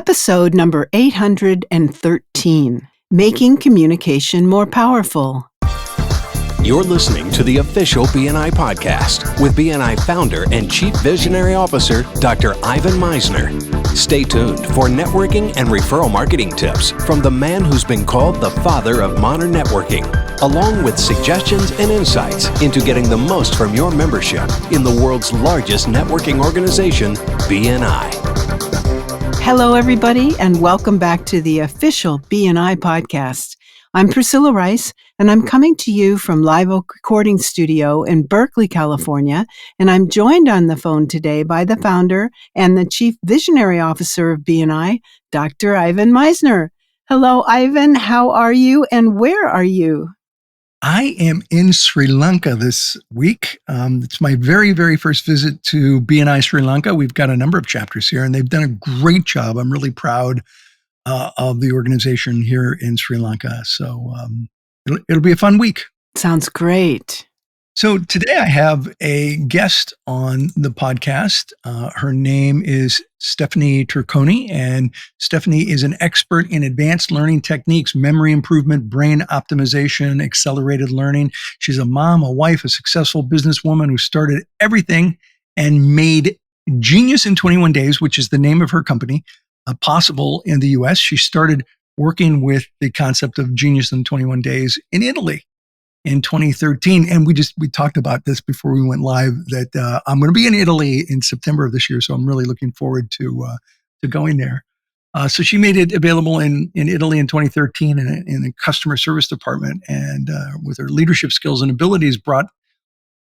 Episode number 813, Making Communication More Powerful. You're listening to the official BNI podcast with BNI founder and Chief Visionary Officer, Dr. Ivan Misner. Stay tuned for networking and referral marketing tips from the man who's been called the father of modern networking, along with suggestions and insights into getting the most from your membership in the world's largest networking organization, BNI. Hello, everybody, and welcome back to the official BNI podcast. I'm Priscilla Rice, and I'm coming to you from Live Oak Recording Studio in Berkeley, California, and I'm joined on the phone today by the founder and the Chief Visionary Officer of BNI, Dr. Ivan Misner. Hello, Ivan. How are you, and where are you? I am in Sri Lanka this week. It's my very, very first visit to BNI Sri Lanka. We've got a number of chapters here, and they've done a great job. I'm really proud of the organization here in Sri Lanka. So it'll be a fun week. Sounds great. So today I have a guest on the podcast. Her name is Stephanie Turconi, and Stephanie is an expert in advanced learning techniques, memory improvement, brain optimization, accelerated learning. She's a mom, a wife, a successful businesswoman who started everything and made Genius in 21 Days, which is the name of her company, possible in the US. She started working with the concept of Genius in 21 Days in Italy in 2013. And we talked about this before we went live, that I'm going to be in Italy in September of this year. So I'm really looking forward to going there. So she made it available in Italy in 2013 in the customer service department, and with her leadership skills and abilities brought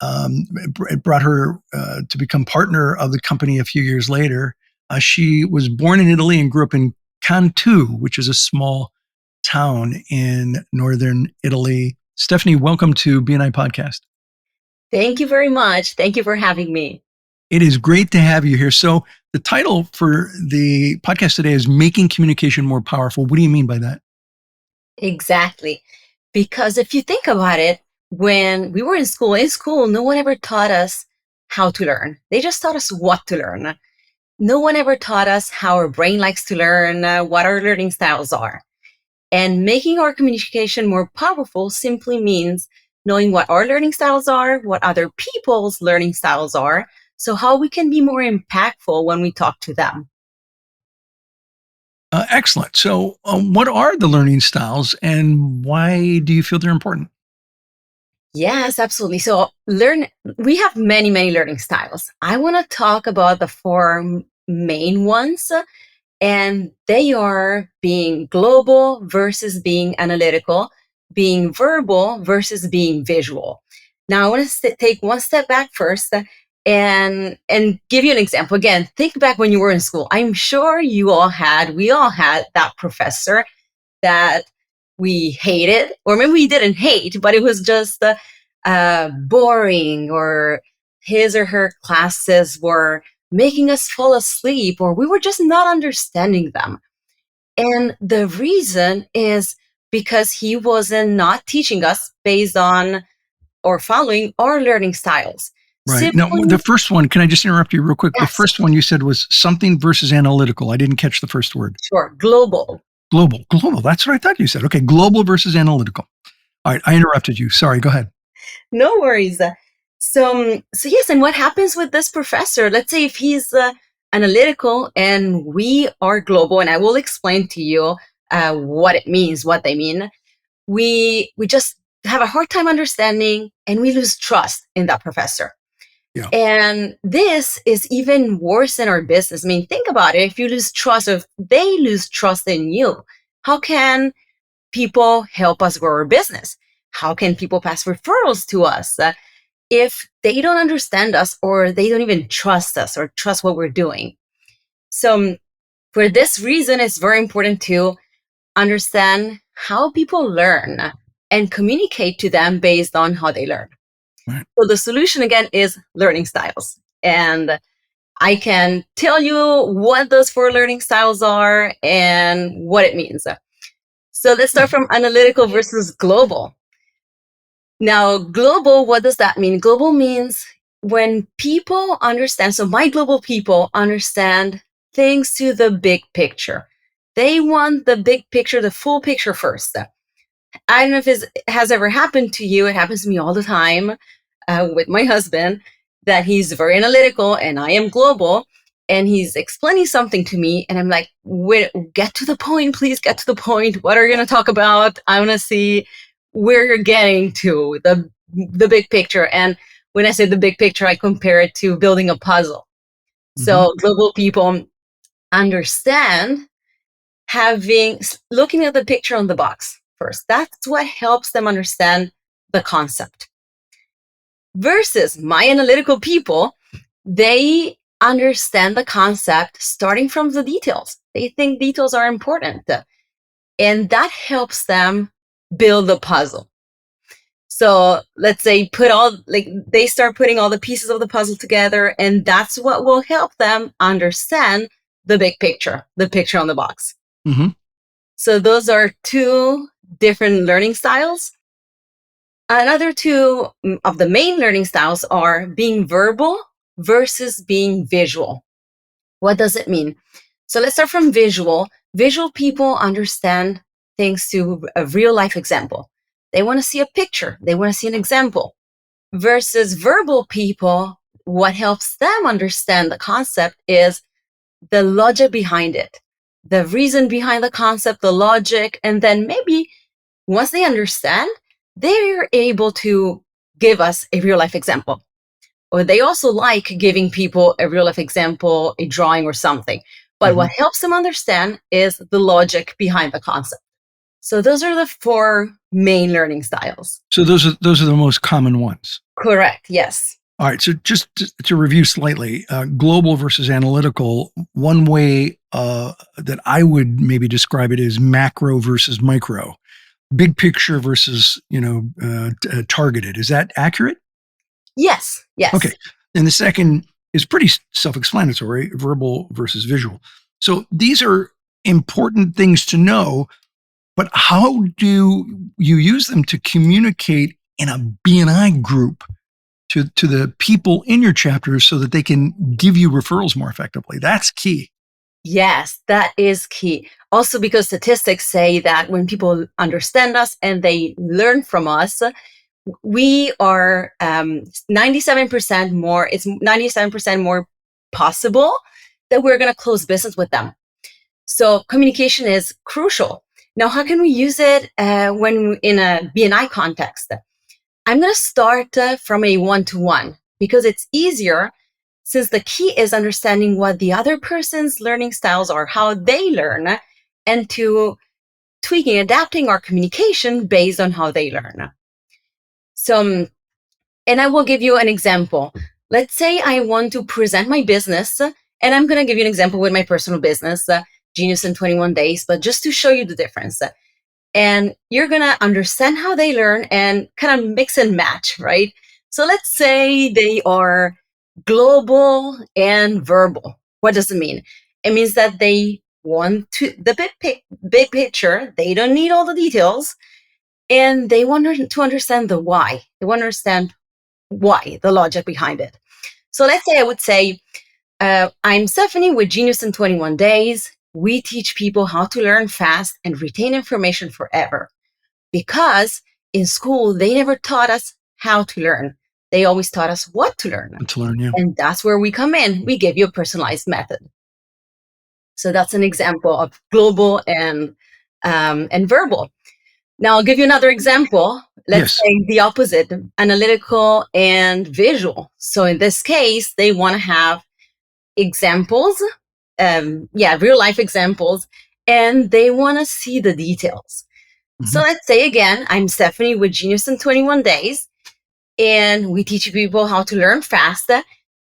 her to become partner of the company a few years later. She was born in Italy and grew up in Cantu, which is a small town in northern Italy. Stephanie, welcome to BNI Podcast. Thank you very much. Thank you for having me. It is great to have you here. So the title for the podcast today is Making Communication More Powerful. What do you mean by that? Exactly. Because if you think about it, when we were in school, no one ever taught us how to learn. They just taught us what to learn. No one ever taught us how our brain likes to learn, what our learning styles are. And making our communication more powerful simply means knowing what our learning styles are, what other people's learning styles are, so how we can be more impactful when we talk to them. Excellent. So what are the learning styles and why do you feel they're important? Yes, absolutely. So we have many, many learning styles. I want to talk about the four main ones. And they are being global versus being analytical, being verbal versus being visual. Now, I want to take one step back first and give you an example. Again, think back when you were in school. I'm sure we all had that professor that we hated, or maybe we didn't hate, but it was just boring, or his or her classes were making us fall asleep, or we were just not understanding them. And the reason is because he wasn't not teaching us based on or following our learning styles. Right. Now, the first one, can I just interrupt you real quick? Yes. The first one you said was something versus analytical. I didn't catch the first word. Sure. Global. That's what I thought you said. Okay. Global versus analytical. All right. I interrupted you. Sorry. Go ahead. No worries. So yes, and what happens with this professor? Let's say if he's analytical and we are global, and I will explain to you what they mean. We just have a hard time understanding, and we lose trust in that professor. Yeah. And this is even worse in our business. I mean, think about it. If you lose trust, if they lose trust in you, how can people help us grow our business? How can people pass referrals to us? If they don't understand us, or they don't even trust us or trust what we're doing. So for this reason, it's very important to understand how people learn and communicate to them based on how they learn. Right. So the solution again is learning styles. And I can tell you what those four learning styles are and what it means. So let's start from analytical versus global. Now, global, what does that mean? Global means when people understand, so my global people understand things to the big picture. They want the big picture, the full picture first. I don't know if it has ever happened to you. It happens to me all the time with my husband, that he's very analytical and I am global. And he's explaining something to me, and I'm like, wait, get to the point, please get to the point. What are you going to talk about? I want to see where you're getting to, the big picture. And when I say the big picture, I compare it to building a puzzle. So global people understand looking at the picture on the box first. That's what helps them understand the concept. Versus my analytical people, they understand the concept starting from the details. They think details are important, and that helps them build the puzzle. So let's say they start putting all the pieces of the puzzle together, and that's what will help them understand the big picture, the picture on the box. Mm-hmm. So those are two different learning styles. Another two of the main learning styles are being verbal versus being visual. What does it mean? So let's start from visual. Visual people understand things to a real life example. They want to see a picture. They want to see an example. Versus verbal people, what helps them understand the concept is the logic behind it, the reason behind the concept, the logic, and then maybe once they understand, they're able to give us a real life example. Or they also like giving people a real life example, a drawing or something. But what helps them understand is the logic behind the concept. So those are the four main learning styles. So those are the most common ones. Correct. Yes. All right. So just to review slightly, global versus analytical. One way that I would maybe describe it is macro versus micro, big picture versus targeted. Is that accurate? Yes. Yes. Okay. And the second is pretty self-explanatory: verbal versus visual. So these are important things to know. But how do you use them to communicate in a BNI group to the people in your chapters so that they can give you referrals more effectively? That's key. Yes, that is key. Also, because statistics say that when people understand us and they learn from us, we are 97% more, it's 97% more possible that we're going to close business with them. So communication is crucial. Now, how can we use it when in a BNI context? I'm going to start from a one-to-one because it's easier, since the key is understanding what the other person's learning styles are, how they learn, and to tweaking, adapting our communication based on how they learn. So, and I will give you an example. Let's say I want to present my business, and I'm going to give you an example with my personal business, Genius in 21 Days, but just to show you the difference. And you're going to understand how they learn and kind of mix and match, right? So let's say they are global and verbal. What does it mean? It means that they want the big picture. They don't need all the details, and they want to understand the why. They want to understand why, the logic behind it. So let's say I would say, I'm Stephanie with Genius in 21 Days. We teach people how to learn fast and retain information forever. Because in school, they never taught us how to learn. They always taught us what to learn. Yeah. And that's where we come in. We give you a personalized method. So that's an example of global and verbal. Now I'll give you another example. Let's say the opposite, analytical and visual. So in this case, they want to have examples, real life examples, and they want to see the details. So let's say again, I'm Stephanie with Genius in 21 Days, and we teach people how to learn fast.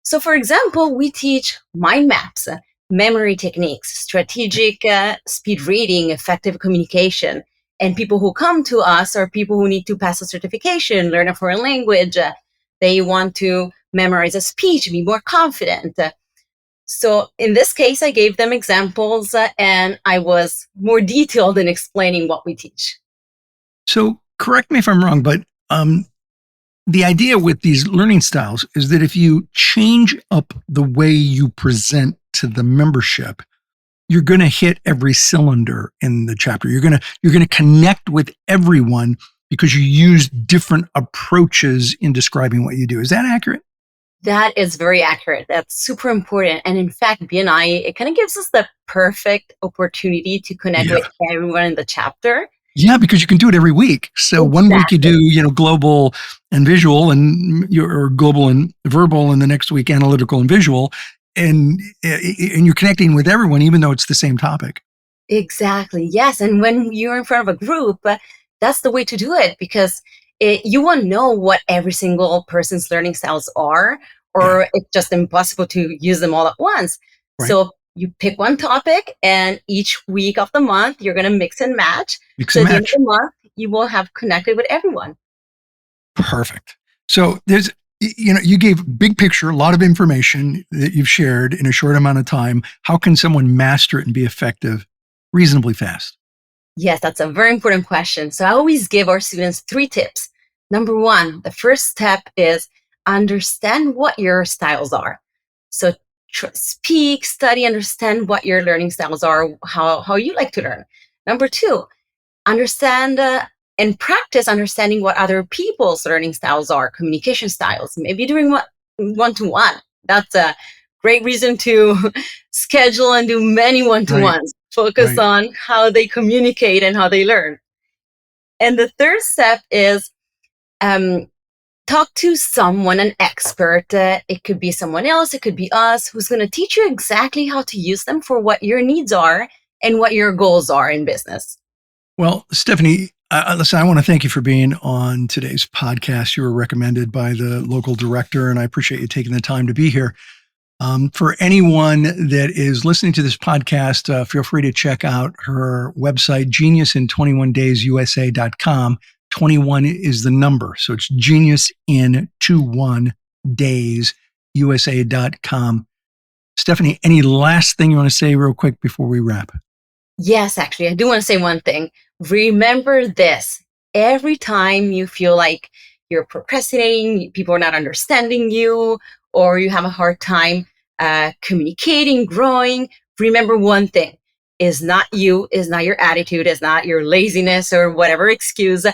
So for example, we teach mind maps, memory techniques, strategic speed reading, effective communication. And people who come to us are people who need to pass a certification, learn a foreign language. They want to memorize a speech, be more confident. So in this case, I gave them examples and I was more detailed in explaining what we teach. So correct me if I'm wrong, but the idea with these learning styles is that if you change up the way you present to the membership, you're going to hit every cylinder in the chapter. You're going to connect with everyone because you use different approaches in describing what you do. Is that accurate? That is very accurate. That's super important. And in fact, BNI, it kind of gives us the perfect opportunity to connect with everyone in the chapter. Yeah, because you can do it every week. So one week you do, global and visual, and or global and verbal, and the next week analytical and visual, and you're connecting with everyone, even though it's the same topic. Exactly. Yes. And when you're in front of a group, that's the way to do it, because you won't know what every single person's learning styles are, or it's just impossible to use them all at once. Right. So you pick one topic, and each week of the month, you're going to mix and match. At the end of the month, you will have connected with everyone. Perfect. So there's, you gave big picture, a lot of information that you've shared in a short amount of time. How can someone master it and be effective reasonably fast? Yes, that's a very important question. So I always give our students 3 tips. Number 1, the first step is understand what your styles are. So speak, study, understand what your learning styles are, how you like to learn. Number 2, understand and practice understanding what other people's learning styles are, communication styles, maybe doing one-to-one. That's a great reason to schedule and do many one-to-ones. Focus on how they communicate and how they learn. And the third step is talk to someone, an expert. It could be someone else, it could be us, who's going to teach you exactly how to use them for what your needs are and what your goals are in business. Well, Stephanie, listen, I want to thank you for being on today's podcast. You were recommended by the local director, and I appreciate you taking the time to be here. For anyone that is listening to this podcast, feel free to check out her website, geniusin21daysusa.com. 21 is the number. So it's geniusin21daysusa.com. Stephanie, any last thing you want to say real quick before we wrap? Yes, actually, I do want to say one thing. Remember this. Every time you feel like you're procrastinating, people are not understanding you, or you have a hard time communicating, growing, remember one thing. Is not you, is not your attitude, is not your laziness or whatever excuse,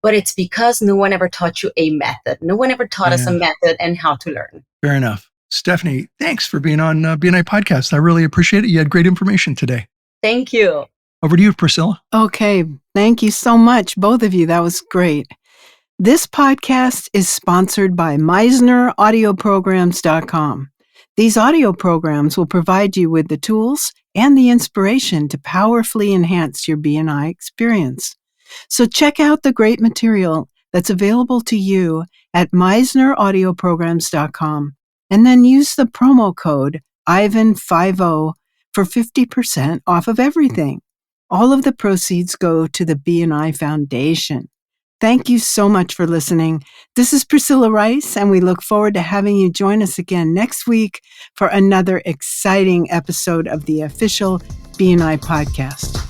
but it's because no one ever taught you a method. No one ever taught us a method and how to learn. Fair enough. Stephanie, thanks for being on BNI Podcast. I really appreciate it. You had great information today. Thank you. Over to you, Priscilla. Okay. Thank you so much, both of you. That was great. This podcast is sponsored by MisnerAudioprograms.com. These audio programs will provide you with the tools and the inspiration to powerfully enhance your BNI experience. So check out the great material that's available to you at MisnerAudioprograms.com, and then use the promo code IVAN50 for 50% off of everything. All of the proceeds go to the BNI Foundation. Thank you so much for listening. This is Priscilla Rice, and we look forward to having you join us again next week for another exciting episode of the official BNI podcast.